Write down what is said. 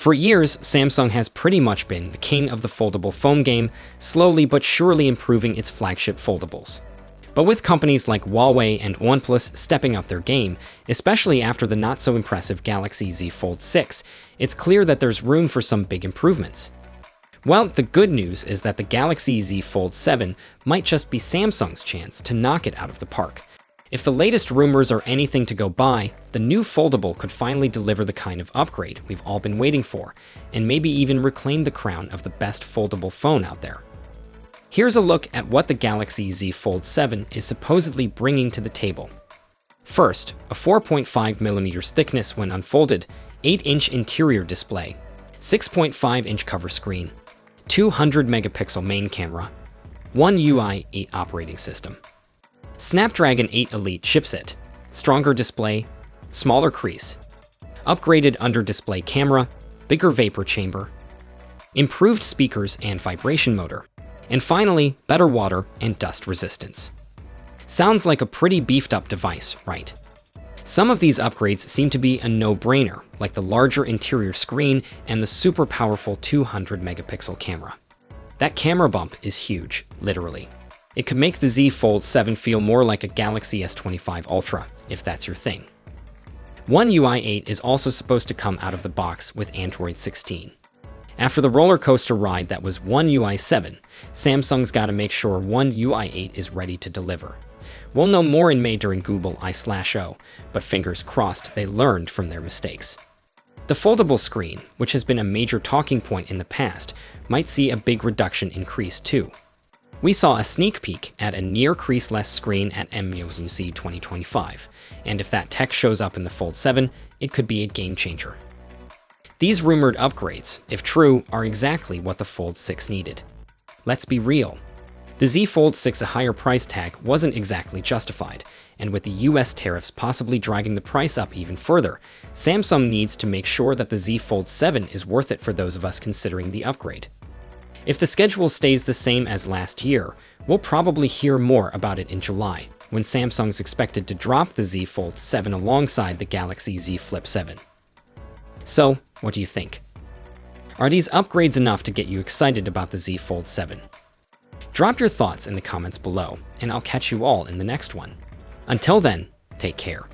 For years, Samsung has pretty much been the king of the foldable phone game, slowly but surely improving its flagship foldables. But with companies like Huawei and OnePlus stepping up their game, especially after the not-so-impressive Galaxy Z Fold6, it's clear that there's room for some big improvements. Well, the good news is that the Galaxy Z Fold7 might just be Samsung's chance to knock it out of the park. If the latest rumors are anything to go by, the new foldable could finally deliver the kind of upgrade we've all been waiting for, and maybe even reclaim the crown of the best foldable phone out there. Here's a look at what the Galaxy Z Fold7 is supposedly bringing to the table. First, a 4.5mm thickness when unfolded, 8-inch interior display, 6.5-inch cover screen, 200-megapixel main camera, One UI 8 operating system, Snapdragon 8 Elite chipset, stronger display, smaller crease, upgraded under-display camera, bigger vapor chamber, improved speakers and vibration motor, and finally, better water and dust resistance. Sounds like a pretty beefed-up device, right? Some of these upgrades seem to be a no-brainer, like the larger interior screen and the super powerful 200-megapixel camera. That camera bump is huge, literally. It could make the Z Fold7 feel more like a Galaxy S25 Ultra, if that's your thing. One UI 8 is also supposed to come out of the box with Android 16. After the roller coaster ride that was One UI 7, Samsung's got to make sure One UI 8 is ready to deliver. We'll know more in May during Google I/O, but fingers crossed they learned from their mistakes. The foldable screen, which has been a major talking point in the past, might see a big reduction in crease too. We saw a sneak peek at a near crease-less screen at MWC 2025, and if that tech shows up in the Fold 7, it could be a game changer. These rumored upgrades, if true, are exactly what the Fold 6 needed. Let's be real. The Z Fold 6's higher price tag wasn't exactly justified, and with the US tariffs possibly dragging the price up even further, Samsung needs to make sure that the Z Fold 7 is worth it for those of us considering the upgrade. If the schedule stays the same as last year, we'll probably hear more about it in July, when Samsung's expected to drop the Z Fold 7 alongside the Galaxy Z Flip 7. So, what do you think? Are these upgrades enough to get you excited about the Z Fold 7? Drop your thoughts in the comments below, and I'll catch you all in the next one. Until then, take care.